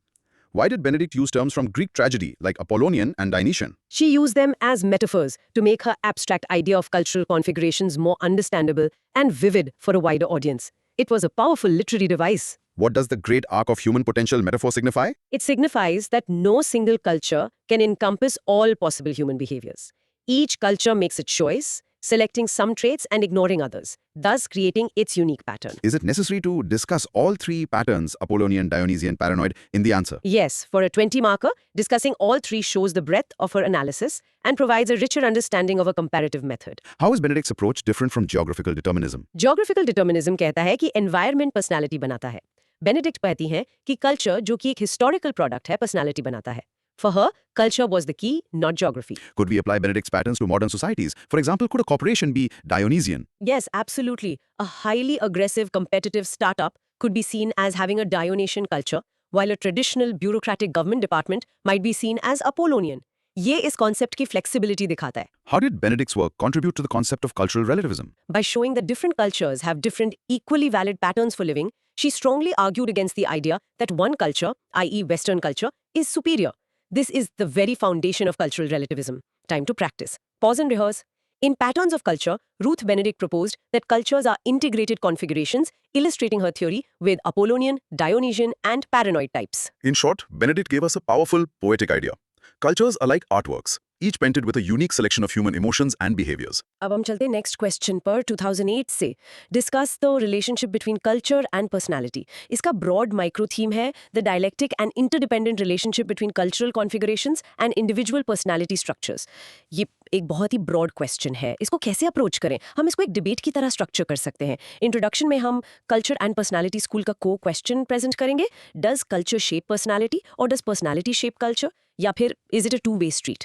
Why did Benedict use terms from Greek tragedy like Apollonian and Dionysian? She used them as metaphors to make her abstract idea of cultural configurations more understandable and vivid for a wider audience. It was a powerful literary device. What does the great arc of human potential metaphor signify? It signifies that no single culture can encompass all possible human behaviors. Each culture makes its choice, selecting some traits and ignoring others, thus creating its unique pattern. Is it necessary to discuss all 3 patterns, Apollonian, Dionysian, paranoid, in the answer? Yes, for a 20 marker, discussing all 3 shows the breadth of her analysis and provides a richer understanding of a comparative method. How is Benedict's approach different from geographical determinism? Geographical determinism कहता है कि environment personality बनाता है। Benedict कहती हैं कि culture, जो कि एक हिस्टोरिकल प्रोडक्ट है, पर्सनालिटी बनाता है। For her, culture was the key, not geography. Could we apply Benedict's patterns to modern societies? For example, could a corporation be Dionysian? Yes, absolutely. A highly aggressive, competitive startup could be seen as having a Dionysian culture, while a traditional bureaucratic government department might be seen as Apollonian. ये इस concept की flexibility दिखाता है। How did Benedict's work contribute to the concept of cultural relativism? By showing that different cultures have different equally valid patterns for living, she strongly argued against the idea that one culture, i.e. Western culture, is superior. This is the very foundation of cultural relativism. Time to practice. Pause and rehearse. In Patterns of Culture, Ruth Benedict proposed that cultures are integrated configurations, illustrating her theory with Apollonian, Dionysian, and paranoid types. In short, Benedict gave us a powerful, poetic idea. Cultures are like artworks, each painted with a unique selection of human emotions and behaviors. अब हम चलते हैं next question पर 2008 से। Discuss the relationship between culture and personality. इसका broad micro theme है the dialectic and interdependent relationship between cultural configurations and individual personality structures. ये एक बहुत ही ब्रॉड क्वेश्चन है। इसको कैसे अप्रोच करें? हम इसको एक डिबेट की तरह स्ट्रक्चर कर सकते हैं। इंट्रोडक्शन में हम कल्चर एंड पर्सनालिटी स्कूल का को क्वेश्चन प्रेजेंट करेंगे। डज कल्चर शेप पर्सनालिटी और डज पर्सनालिटी शेप कल्चर, या फिर is it a two way street?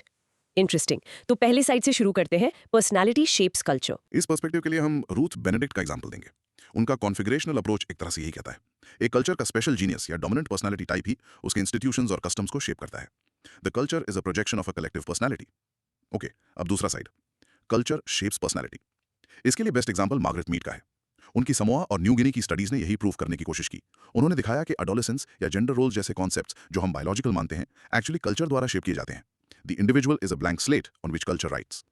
Interesting. तो पहले साइड से शुरू करते हैं, पर्सनालिटी शेप्स कल्चर। इस पर्सपेक्टिव के लिए हम रूथ बेनेडिक्ट का एग्जांपल देंगे। उनका कॉन्फिगरेशनल अप्रोच एक तरह से यही कहता है, एक कल्चर का स्पेशल जीनियस या डोमिनेंट पर्सनालिटी टाइप ही उसके इंस्टीट्यूशंस और कस्टम्स को शेप करता है। The culture is a projection of a collective personality. Okay, अब दूसरा साइड, कल्चर शेप्स पर्सनालिटी। इसके लिए बेस्ट एग्जांपल मार्गरेट मीड का है। उनकी समोआ और न्यू गिनी की स्टडीज ने यही प्रूव करने की कोशिश की। उन्होंने दिखाया कि एडोलेसेंस या जेंडर रोल्स जैसे कॉन्सेप्ट्स जो हम बायोलॉजिकल मानते हैं, एक्चुअली कल्चर द्वारा शेप किए जाते हैं। The individual is a blank slate on which culture rights.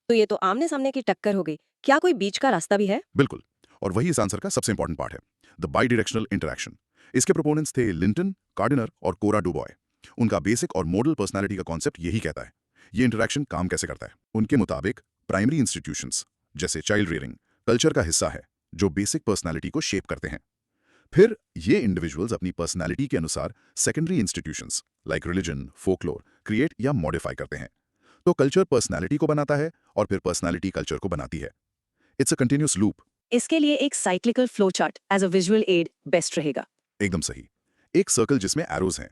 तो ये तो आमने सामने की टक्कर हो गई। क्या कोई बीच का रास्ता भी है? बिल्कुल, और वही इस आंसर का सबसे इंपॉर्टेंट पार्ट है, द बाई डायरेक्शनल इंटरैक्शन। इसके प्रोपोनेंट्स थे लिंटन, कार्डिनर और कोरा डुबॉय। उनका बेसिक और मॉडल पर्सनालिटी का कॉन्सेप्ट यही कहता है। ये इंटरैक्शन काम कैसे करता है? उनके मुताबिक प्राइमरी इंस्टीट्यूशंस जैसे चाइल्ड रियरिंग कल्चर का हिस्सा है, जो बेसिक पर्सनालिटी को शेप करते हैं। फिर ये इंडिविजुअल्स अपनी पर्सनालिटी के अनुसार secondary institutions like religion, folklore create या मॉडिफाई करते हैं। तो कल्चर पर्सनालिटी को बनाता है और फिर पर्सनालिटी कल्चर को बनाती है। It's a continuous loop. इसके लिए एक cyclical flow chart as a visual aid best रहेगा। एकदम सही, एक सर्कल जिसमें एरोज हैं,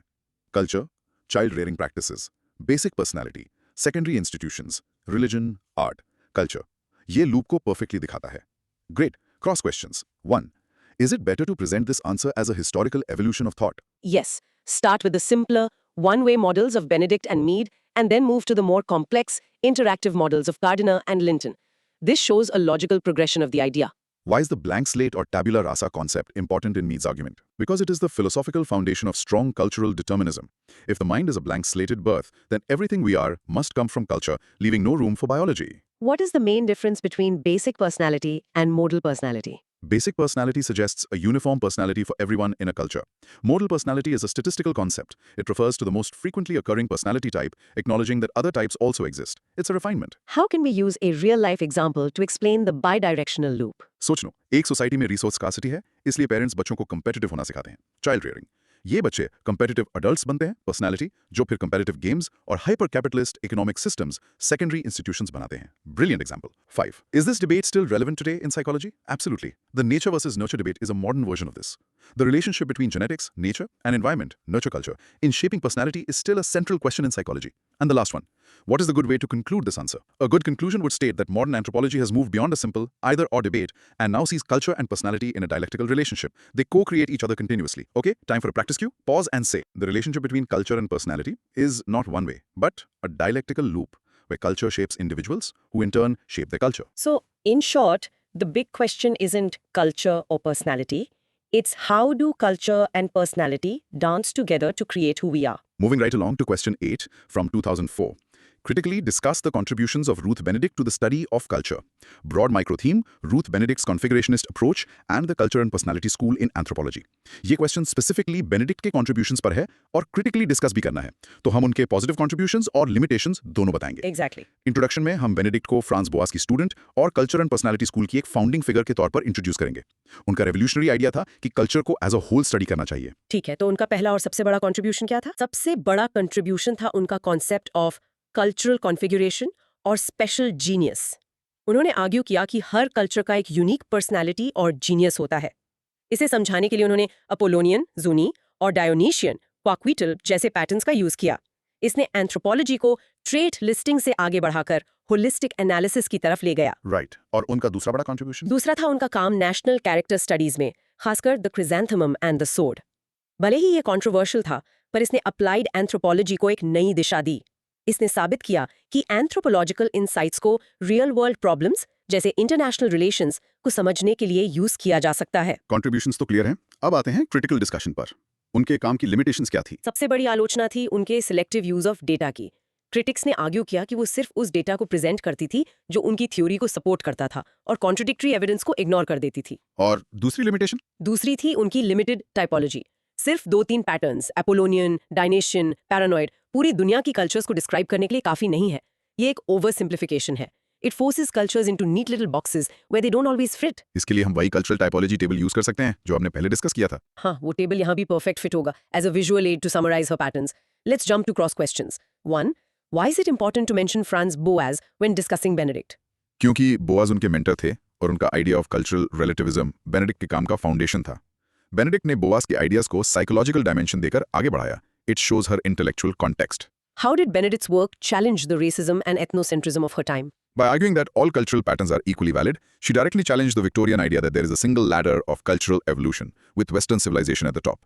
culture, child rearing practices, basic personality, secondary institutions, religion, art, culture. ये लूप को परफेक्टली दिखाता है। Great, cross questions. 1. Is it better to present this answer as a historical evolution of thought? Yes, start with the simpler, one-way models of Benedict and Mead, and then move to the more complex, interactive models of Gardiner and Linton. This shows a logical progression of the idea. Why is the blank slate or tabula rasa concept important in Mead's argument? Because it is the philosophical foundation of strong cultural determinism. If the mind is a blank slated birth, then everything we are must come from culture, leaving no room for biology. What is the main difference between basic personality and modal personality? Basic personality suggests a uniform personality for everyone in a culture. Modal personality is a statistical concept. It refers to the most frequently occurring personality type, acknowledging that other types also exist. It's a refinement. How can we use a real-life example to explain the bidirectional loop? सोच लो, एक society में resource scarcity है, इसलिए parents बच्चों को competitive होना सिखाते हैं, चाइल्ड रियरिंग। ये बच्चे कंपेटिटिव अडल्ट्स बनते हैं, पर्सनालिटी, जो फिर कंपेटिटिव गेम्स और hyper capitalist economic systems secondary institutions बनाते हैं। Brilliant example. 5. Is this debate still relevant today in psychology? Absolutely. The nature versus nurture debate is a modern version of this. The relationship between genetics, nature, and environment, nurture culture, in shaping personality is still a central question in psychology. And the last one. What is the good way to conclude this answer? A good conclusion would state that modern anthropology has moved beyond a simple either or debate and now sees culture and personality in a dialectical relationship. They co-create each other continuously. Okay, time for a practice cue. Pause and say, the relationship between culture and personality is not one way, but a dialectical loop where culture shapes individuals who in turn shape their culture. So, in short, the big question isn't culture or personality. It's how do culture and personality dance together to create who we are. Moving right along to question 8 from 2004. Critically discuss the contributions of Ruth Benedict to the study of culture. Broad micro theme, Ruth Benedict's configurationist approach and the culture and personality school in anthropology. ये question specifically Benedict के contributions पर है और critically discuss भी करना है, तो हम उनके पॉजिटिव कॉन्ट्रीब्यूशंस और लिमिटेशंस दोनों बताएंगे। Exactly. इंट्रोडक्शन में हम बेनेडिक्ट को फ्रांस बोआस की स्टूडेंट और कल्चर एंड पर्सनालिटी स्कूल की एक फाउंडिंग फिगर के तौर पर इंट्रोड्यूस करेंगे। उनका रेवोल्यूशनरी आइडिया था कि कल्चर को एज अ होल स्टडी करना चाहिए। ठीक है, तो उनका पहला और सबसे बड़ा कंट्रीब्यूशन क्या था? सबसे बड़ा कंट्रीब्यूशन था उनका कॉन्सेप्ट ऑफ कल्चरल कॉन्फ़िगरेशन और स्पेशल जीनियस। उन्होंने आर्ग्यू किया कि हर कल्चर का एक यूनिक पर्सनालिटी और जीनियस होता है। इसे समझाने के लिए उन्होंने अपोलोनियन, ज़ूनी और डायोनीशियन, क्वाक्विटल जैसे पैटर्न्स का यूज किया। इसने एंथ्रोपोलॉजी को ट्रेट लिस्टिंग से आगे बढ़ाकर होलिस्टिक एनालिसिस की तरफ ले गया। राइट, और उनका दूसरा बड़ा कॉन्ट्रीब्यूशन? दूसरा था उनका काम नेशनल कैरेक्टर स्टडीज में, खासकर द क्रिजेंथेमम एंड द सोर्ड। भले ही ये कंट्रोवर्शियल था, पर इसने अप्लाइड एंथ्रोपोलॉजी को एक नई दिशा दी। इसने साबित किया कि एंथ्रोपोलॉजिकल इनसाइट्स को रियल वर्ल्ड प्रॉब्लम्स जैसे इंटरनेशनल रिलेशंस को समझने के लिए यूज किया जा सकता है। कॉन्ट्रीब्यूशंस तो क्लियर हैं, अब आते हैं क्रिटिकल डिस्कशन पर। उनके काम की लिमिटेशंस क्या थी? सबसे बड़ी आलोचना थी उनके सिलेक्टिव यूज ऑफ डेटा की। क्रिटिक्स ने आर्ग्यू किया कि वो सिर्फ उस डेटा को प्रेजेंट करती थी जो उनकी थ्योरी को सपोर्ट करता था और कॉन्ट्रडिक्टरी एविडेंस को इग्नोर कर देती थी। और दूसरी लिमिटेशन? दूसरी थी उनकी लिमिटेड टाइपोलॉजी। सिर्फ 2-3 पैटर्न्स, एपोलोनियन, डायनेशियन, पैरानॉइड, पूरी दुनिया की कल्चर्स को डिस्क्राइब करने के लिए काफी नहीं है। ये एक ओवर सिंप्लिफिकेशन है। It forces cultures into neat little boxes where they don't always fit. इसके लिए हम वही कल्चरल टाइपोलॉजी टेबल यूज कर सकते हैं जो हमने पहले डिस्कस किया था। हाँ, वो टेबल यहाँ भी परफेक्ट फिट होगा as a visual aid to summarise her patterns. Let's jump to cross questions. 1. Why is it important to mention Franz Boas when discussing Benedict? क्योंकि बोआज उनके मेंटर थे और उनका idea of cultural relativism Benedict के काम का foundation था। Benedict ने बोआज के आइडियाज को साइकोलॉजिकल डायमेंशन देकर आगे बढ़ाया। It shows her intellectual context. How did Benedict's work challenge the racism and ethnocentrism of her time? By arguing that all cultural patterns are equally valid, she directly challenged the Victorian idea that there is a single ladder of cultural evolution, with Western civilization at the top.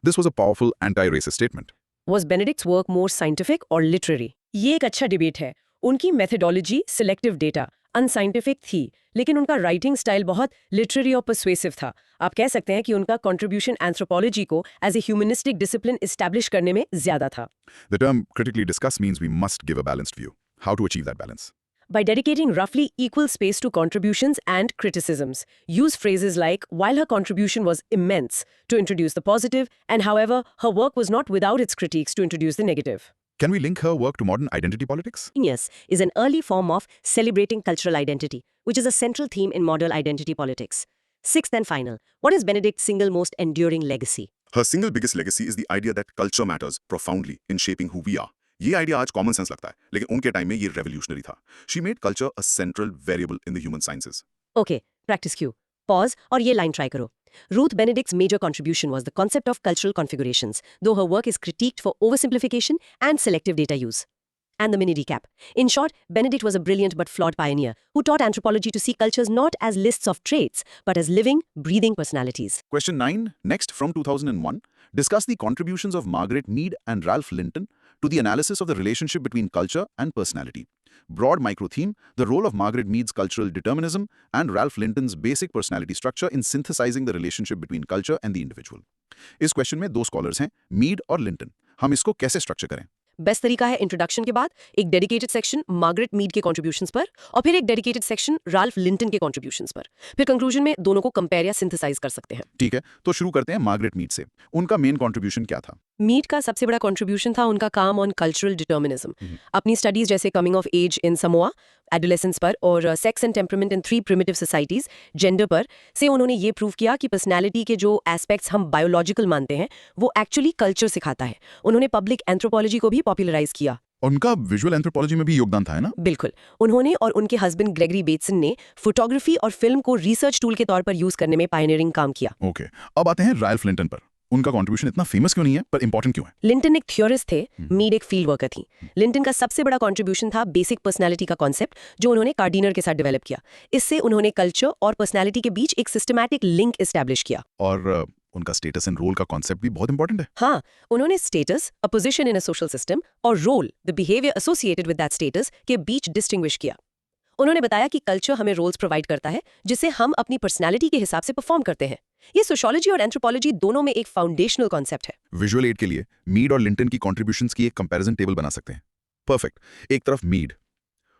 This was a powerful anti-racist statement. Was Benedict's work more scientific or literary? ये एक अच्छा debate है। उनकी methodology selective data unscientific थी, लेकिन उनका writing style बहुत literary और पर्सुएसिव था। आप कह सकते हैं कि उनका कंट्रीब्यूशन एंथ्रोपोलॉजी को as a humanistic discipline establish करने में ज्यादा था। The term critically discuss means we must give a balanced view. How to achieve that balance? By dedicating roughly equal space to contributions and criticisms. Use phrases like, while her contribution was immense, to introduce the positive, and however, her work was not without its critiques to introduce the negative. Can we link her work to modern identity politics? Genius is an early form of celebrating cultural identity, which is a central theme in modern identity politics. Sixth and final, what is Benedict's single most enduring legacy? Her single biggest legacy is the idea that culture matters profoundly in shaping who we are. ये idea आज common sense लगता है, लेकिन उनके time में ये revolutionary था। She made culture a central variable in the human sciences. Okay, practice cue. Pause और ये line try करो. Ruth Benedict's major contribution was the concept of cultural configurations, though her work is critiqued for oversimplification and selective data use. And the mini recap. In short, Benedict was a brilliant but flawed pioneer who taught anthropology to see cultures not as lists of traits, but as living, breathing personalities. Question 9, next from 2001, discuss the contributions of Margaret Mead and Ralph Linton to the analysis of the relationship between culture and personality. Broad micro-theme, the role of Margaret Mead's cultural determinism and Ralph Linton's basic personality structure in synthesizing the relationship between culture and the individual. इस question में दो scholars हैं, Mead और Linton. हम इसको कैसे structure करें? Best तरीका है इंट्रोडक्शन के बाद एक डेडिकेटेड सेक्शन मार्गरेट मीड के कॉन्ट्रीब्यूशंस पर और फिर एक डेडिकेटेड सेक्शन राल्फ लिंटन के कॉन्ट्रीब्यूशंस पर। फिर कंक्लूजन में दोनों को कंपेयर या सिंथेसाइज कर सकते हैं। ठीक है, तो शुरू करते हैं मार्गरेट मीड से। उनका मेन कंट्रीब्यूशन क्या था? मीड का सबसे बड़ा कंट्रीब्यूशन था उनका काम ऑन कल्चरल डिटर्मिनिज्म। अपनी स्टडीज जैसे coming of age in Samoa, adolescence पर और sex and temperament in 3 primitive societies, gender पर से उन्होंने ये प्रूव किया कि पर्सनैलिटी के जो एस्पेक्ट्स हम बायोलॉजिकल मानते हैं वो एक्चुअली कल्चर सिखाता है। उन्होंने पब्लिक एंथ्रोपोलॉजी को भी पॉपुलराइज किया। उनका विजुअल एंथ्रोपोलॉजी में भी योगदान था, है ना? बिल्कुल, उन्होंने और उनके हस्बैंड ग्रेगरी बेटसन ने फोटोग्राफी और फिल्म को रिसर्च टूल के तौर पर यूज करने में पायनियरिंग काम किया। ओके, अब आते हैं राल्फ लिंटन पर। उनका कंट्रीब्यूशन इतना फेमस क्यों नहीं है, पर इंपॉर्टेंट क्यों है? लिंटन एक थियोरिस्ट थे, मीड एक फील्ड वर्कर थी। लिंटन का सबसे बड़ा कंट्रीब्यूशन था बेसिक पर्सनालिटी का कॉन्सेप्ट, जो उन्होंने कार्डिनर के साथ डेवलप किया। इससे उन्होंने कल्चर और पर्सनालिटी के बीच एक सिस्टमैटिक लिंक एस्टैब्लिश किया। और उनका स्टेटस एंड रोल का कॉन्सेप्ट भी बहुत इंपॉर्टेंट है। हाँ, उन्होंने status, a position in a social system, और role, the behaviour associated with that status के बीच डिस्टिंग्विश किया। उन्होंने बताया कि कल्चर हमें रोल्स प्रोवाइड करता है जिसे हम अपनी पर्सनालिटी के हिसाब से परफॉर्म करते हैं। ये सोशियोलॉजी और एंथ्रोपोलॉजी दोनों में एक फाउंडेशनल कॉन्सेप्ट है। विजुअल एड के लिए मीड और लिंटन की कंट्रीब्यूशंस की एक कंपैरिजन टेबल बना सकते हैं। परफेक्ट। एक तरफ Mead,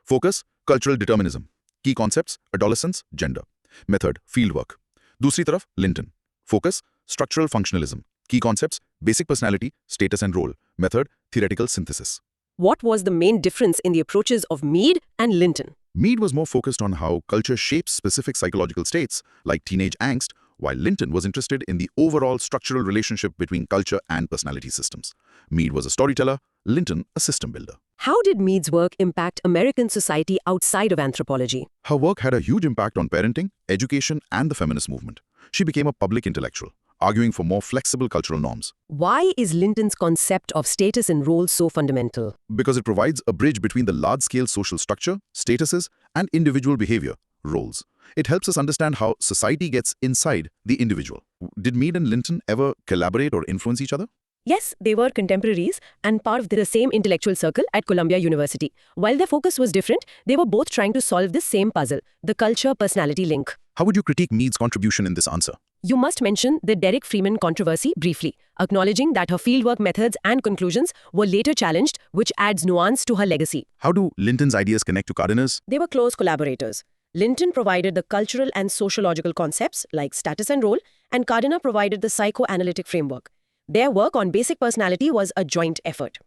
focus cultural determinism, key concepts adolescence, gender, method field work. दूसरी तरफ Linton, focus structural functionalism, key concepts basic personality, status and role, method theoretical synthesis. What was the main difference in the approaches of Mead and Linton? Mead was more focused on how culture shapes specific psychological states, like teenage angst, while Linton was interested in the overall structural relationship between culture and personality systems. Mead was a storyteller, Linton a system builder. How did Mead's work impact American society outside of anthropology? Her work had a huge impact on parenting, education, and the feminist movement. She became a public intellectual, arguing for more flexible cultural norms. Why is Linton's concept of status and role so fundamental? Because it provides a bridge between the large-scale social structure, statuses, and individual behavior, roles. It helps us understand how society gets inside the individual. Did Mead and Linton ever collaborate or influence each other? Yes, they were contemporaries and part of the same intellectual circle at Columbia University. While their focus was different, they were both trying to solve this same puzzle, the culture-personality link. How would you critique Mead's contribution in this answer? You must mention the Derek Freeman controversy briefly, acknowledging that her fieldwork methods and conclusions were later challenged, which adds nuance to her legacy. How do Linton's ideas connect to Gardner's? They were close collaborators. Linton provided the cultural and sociological concepts like status and role, and Gardner provided the psychoanalytic framework. Their work on basic personality was a joint effort.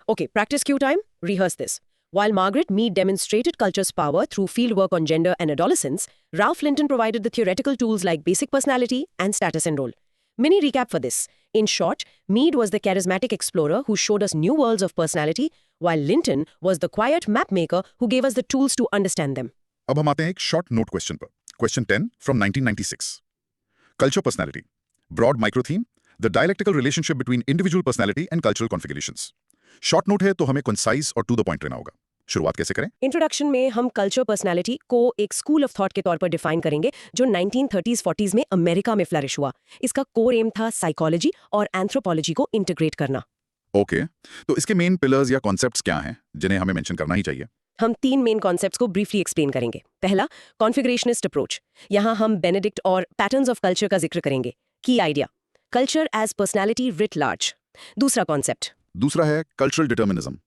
Okay, practice cue time. Rehearse this. While Margaret Mead demonstrated culture's power through fieldwork on gender and adolescence, Ralph Linton provided the theoretical tools like basic personality and status and role. Mini recap for this. In short, Mead was the charismatic explorer who showed us new worlds of personality, while Linton was the quiet map maker who gave us the tools to understand them. अब हम आते हैं एक short note question पर। Question 10 from 1996। Culture personality, broad micro theme, the dialectical relationship between individual personality and cultural configurations. Short note है तो हमें concise और टू द पॉइंट रहना होगा। शुरुआत कैसे करें? इंट्रोडक्शन में हम कल्चर पर्सनालिटी को एक स्कूल ऑफ थॉट के तौर पर डिफाइन करेंगे जो 1930s-40s में अमेरिका में फ्लरिश हुआ। इसका कोर एम था साइकोलॉजी और एंथ्रोपोलॉजी को इंटीग्रेट करना। ओके, तो इसके मेन पिलर्स या कॉन्सेप्ट्स क्या हैं जिन्हें हमें मेंशन करना ही चाहिए? हम 3 मेन कॉन्सेप्ट्स को ब्रीफली एक्सप्लेन करेंगे। पहला, कॉन्फिगरेशनिस्ट अप्रोच। यहाँ हम बेनेडिक्ट और पैटर्न्स ऑफ कल्चर का जिक्र करेंगे। Key idea, culture as personality writ large. दूसरा कॉन्सेप्ट, दूसरा है कल्चरल डिटर्मिनिज्म।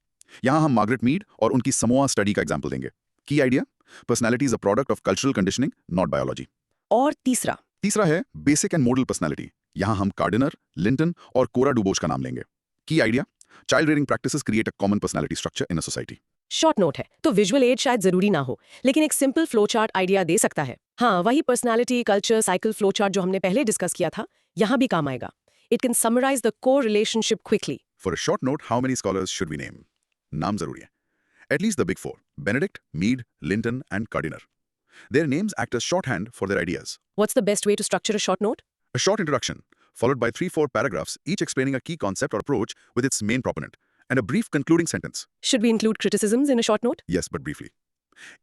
यहाँ हम मार्गरेट मीड और उनकी समोआ स्टडी का एग्जाम्पल देंगे। की idea, personality is a product of cultural conditioning, not biology. और तीसरा है बेसिक एंड मॉडल पर्सनालिटी। यहाँ हम कार्डिनर, लिंटन और कोरा डुबोच का नाम लेंगे। की idea, child rearing practices create a common personality structure in a society. Short note है तो विजुअल एड शायद जरूरी ना हो, लेकिन एक सिंपल फ्लो चार्ट आइडिया दे सकता है। हाँ, वही personality culture cycle flow chart जो हमने पहले डिस्कस किया था, यहाँ भी काम आएगा। It can summarise the core relationship quickly. For a short note, how many scholars should we name? नाम जरूरी है। At least the big four, Benedict, Mead, Linton and Kardiner. Their names act as shorthand for their ideas. What's the best way to structure a short note? A short introduction, followed by 3-4 paragraphs, each explaining a key concept or approach with its main proponent, and a brief concluding sentence. Should we include criticisms in a short note? Yes, but briefly.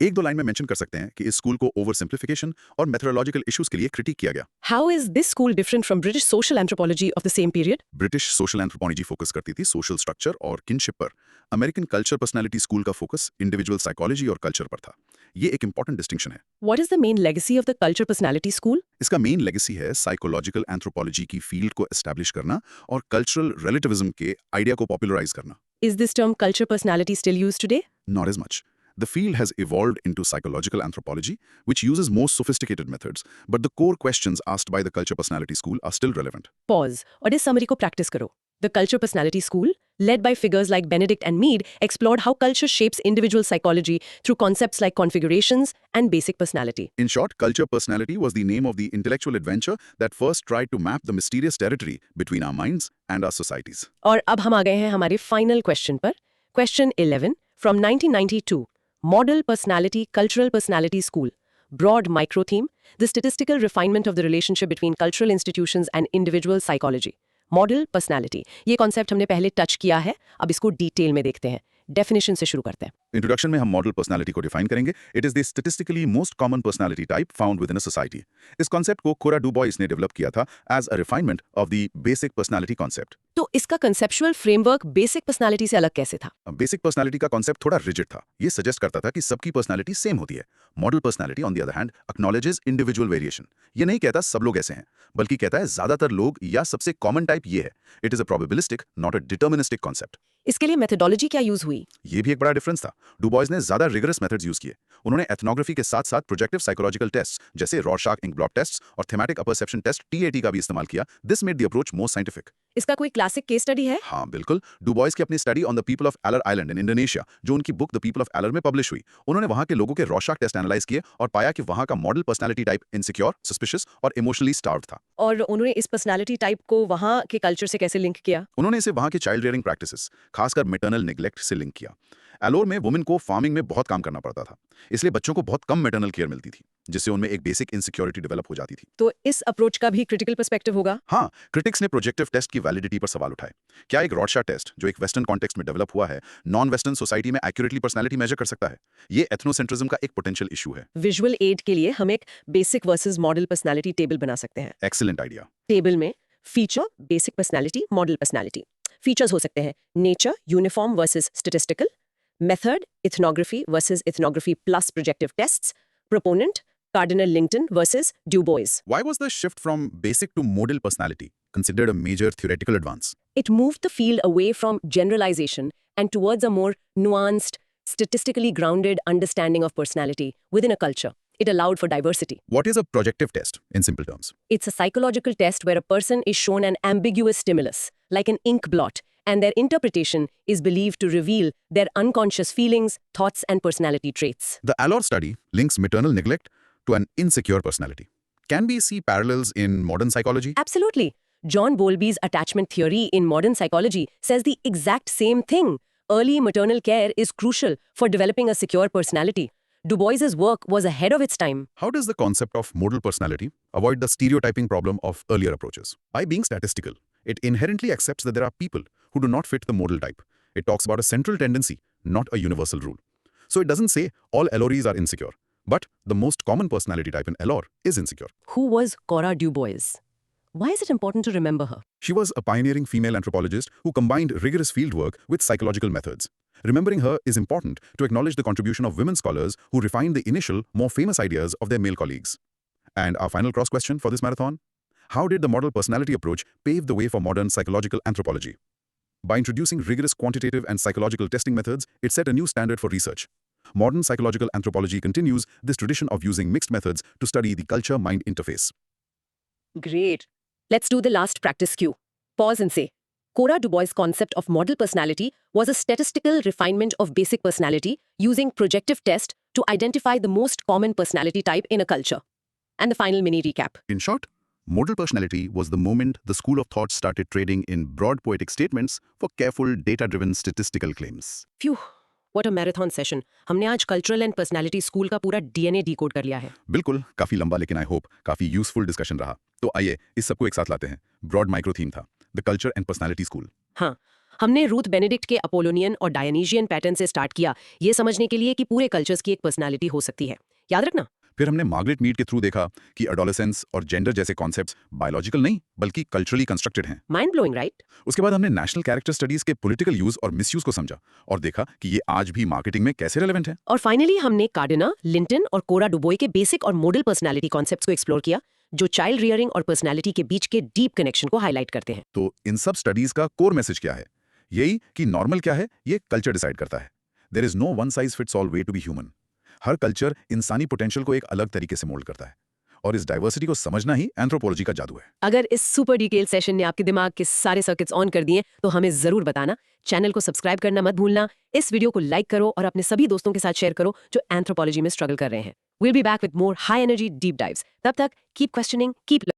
एक दो line में mention कर सकते हैं कि इस school को over सिंप्लिफिकेशन और मेथोडोलॉजिकल इश्यूज के लिए क्रिटिक किया गया। How is this school different from British social anthropology of the same period? British social anthropology focus करती थी सोशल स्ट्रक्चर और किनशिप पर। अमेरिकन कल्चर पर्सनालिटी स्कूल का फोकस इंडिविजुअल साइकोलॉजी और कल्चर पर था। ये एक इंपॉर्टेंट डिस्टिंक्शन है। What is the main legacy of the culture personality school? इसका मेन लेगेसी है साइकोलॉजिकल एंथ्रोपोलॉजी की फील्ड को एस्टैब्लिश करना और कल्चरल रिलेटिविज्म के आइडिया को पॉपुलराइज करना। Is this term culture personality still used today? Not as much. The field has evolved into psychological anthropology, which uses more sophisticated methods, but the core questions asked by the culture personality school are still relevant. Pause और इस summary को practice करो. The Culture Personality School, led by figures like Benedict and Mead, explored how culture shapes individual psychology through concepts like configurations and basic personality. In short, culture personality was the name of the intellectual adventure that first tried to map the mysterious territory between our minds and our societies. और अब हम आ गए हैं हमारे final question पर. Question 11 from 1992. Model Personality Cultural Personality School. Broad micro theme, the statistical refinement of the relationship between cultural institutions and individual psychology. Model personality, ये concept हमने पहले टच किया है, अब इसको डिटेल में देखते हैं. डेफिनेशन से शुरू करते हैं. इंट्रोडक्शन में हम मॉडल पर्सनालिटी को डिफाइन करेंगे. It is the statistically most common personality type found within a society. इस कॉन्सेप्ट को कोरा डू बॉयस ने डेवलप किया था as a refinement of the basic personality concept. तो इसका कंसेप्चुअल फ्रेमवर्क बेसिक पर्सनालिटी से अलग कैसे था? बेसिक पर्सनालिटी का कॉन्सेप्ट थोड़ा रिजिड था. ये सजेस्ट करता था कि सबकी पर्सनालिटी सेम होती है. Model personality on the other hand acknowledges individual variation. ये नहीं कहता सब लोग ऐसे हैं, बल्कि कहता है ज्यादातर लोग या सबसे कॉमन टाइप ये है. It is a probabilistic not a deterministic concept. इसके लिए मेथोडोलॉजी क्या यूज हुई? ये भी एक बड़ा डिफरेंस था. डू बॉयज ने ज्यादा रिगरस मेथड्स यूज किए. उन्होंने एथनोग्राफी के साथ साथ प्रोजेक्टिव साइकोलॉजिकल टेस्ट जैसे रॉरशार्क इंक ब्लॉट टेस्ट और थेमेटिक अपरसेप्शन टेस्ट TAT का भी इस्तेमाल किया. This made the approach more scientific. इसका कोई क्लासिक केस स्टडी है? हाँ बिल्कुल. डू बॉयज की अपनी study on the people of Alor island in Indonesia, जो उनकी book the people of Alor में पब्लिश हुई. उन्होंने वहां के लोगों के रॉरशार्क टेस्ट एनालाइज किए और पाया कि वहां का model personality type insecure, suspicious और इमोशनली स्टार्व्ड था. और उन्होंने इस पर्सनालिटी टाइप को वहाँ के कल्चर से कैसे लिंक किया? उन्होंने इसे वहां के चाइल्ड रियरिंग प्रैक्टिसेस, खासकर मैटरनल नेग्लेक्ट से लिंक किया. एलोर में वुमेन को फार्मिंग में बहुत काम करना पड़ता था, इसलिए बच्चों को बहुत कम मैटरनल केयर मिलती थी, जिससे उनमें एक बेसिक इनसिक्योरिटी डेवलप हो जाती थी. तो इस अप्रोच का भी क्रिटिकल पर्सपेक्टिव होगा? हाँ, क्रिटिक्स ने प्रोजेक्टिव टेस्ट की वैलिडिटी पर सवाल उठाए. क्या एक रॉरशार्क टेस्ट, जो एक वेस्टर्न कॉन्टेक्स्ट में डेवलप हुआ है, नॉन वेस्टर्न सोसाइटी में एक्यूरेटली पर्सनालिटी मेजर कर सकता है? ये एथनोसेंट्रिज्म का एक पोटेंशियल इशू है. विजुअल एड के लिए हम एक basic versus model personality table बना सकते हैं. Excellent idea. टेबल में feature, basic personality, model personality. Features हो सकते हैं nature, uniform versus statistical, method, ethnography versus ethnography plus projective tests, proponent, cardinal लिंक्टन versus do boys. Why was the shift from basic to model personality considered a major theoretical advance? It moved the field away from generalization and towards a more nuanced, statistically grounded understanding of personality within a culture. It allowed for diversity. What is a projective test in simple terms? It's a psychological test where a person is shown an ambiguous stimulus, like an ink blot, and their interpretation is believed to reveal their unconscious feelings, thoughts, and personality traits. The Allor study links maternal neglect to an insecure personality. Can we see parallels in modern psychology? Absolutely. John Bowlby's attachment theory in modern psychology says the exact same thing. Early maternal care is crucial for developing a secure personality. Du Bois's work was ahead of its time. How does the concept of modal personality avoid the stereotyping problem of earlier approaches? By being statistical, it inherently accepts that there are people who do not fit the modal type. It talks about a central tendency, not a universal rule. So it doesn't say all Allorees are insecure, but the most common personality type in Allor is insecure. Who was Cora Du Bois? Why is it important to remember her? She was a pioneering female anthropologist who combined rigorous fieldwork with psychological methods. Remembering her is important to acknowledge the contribution of women scholars who refined the initial, more famous ideas of their male colleagues. And our final cross question for this marathon: how did the model personality approach pave the way for modern psychological anthropology? By introducing rigorous quantitative and psychological testing methods, it set a new standard for research. Modern psychological anthropology continues this tradition of using mixed methods to study the culture-mind interface. Great. Let's do the last practice cue. Pause and say, Cora Du Bois' concept of model personality was a statistical refinement of basic personality using projective test to identify the most common personality type in a culture. And the final mini recap. In short, modal personality was the moment the school of thought started trading in broad poetic statements for careful, data-driven statistical claims. Phew, what a marathon session. हमने आज cultural and personality school का पूरा DNA decode कर लिया है. बिल्कुल, काफी लंबा लेकिन आई होप काफी यूजफुल डिस्कशन रहा. तो आइए इस सबको एक साथ लाते हैं. ब्रॉड माइक्रो थीम था the culture and personality school. हाँ, हमने रूथ बेनेडिक्ट के अपोलोनियन और डायनीशियन पैटर्न से स्टार्ट किया, ये समझने के लिए कि पूरे कल्चर्स की एक पर्सनालिटी हो सकती है. याद रखना. फिर हमने मार्गरेट मीड के थ्रू देखा कि एडोलेसेंस और जेंडर जैसे कॉन्सेप्ट्स बायोलॉजिकल नहीं बल्कि कल्चरली कंस्ट्रक्टेड हैं. Mind blowing, right? उसके बाद हमने नेशनल कैरेक्टर स्टडीज के पॉलिटिकल यूज और मिसयूज को समझा और देखा कि ये आज भी मार्केटिंग में कैसे रेलेवेंट है. और फाइनली हमने कार्डिना, लिंटन और कोरा डू बॉय के बेसिक और मॉडल पर्सनालिटी कॉन्सेप्ट्स को एक्सप्लोर किया, जो चाइल्ड रियरिंग और पर्सनालिटी के बीच के डीप कनेक्शन को हाईलाइट करते हैं. तो इन सब स्टडीज का कोर मैसेज क्या है? यही कि नॉर्मल क्या है ये कल्चर डिसाइड करता है। There is no one size fits all way to be human. हर कल्चर इंसानी पोटेंशियल को एक अलग तरीके से मोल्ड करता है, और इस डाइवर्सिटी को समझना ही एंथ्रोपोलॉजी का जादू है। अगर इस सुपर डिटेल सेशन ने आपके दिमाग के सारे सर्किट्स ऑन कर दिए तो हमें जरूर बताना। चैनल को सब्सक्राइब करना मत भूलना, इस वीडियो को लाइक करो और अपने सभी दोस्तों के साथ शेयर करो जो एंथ्रोपोलॉजी में स्ट्रगल कर रहे हैं। We'll be back with more high energy deep dives. तब तक keep questioning, keep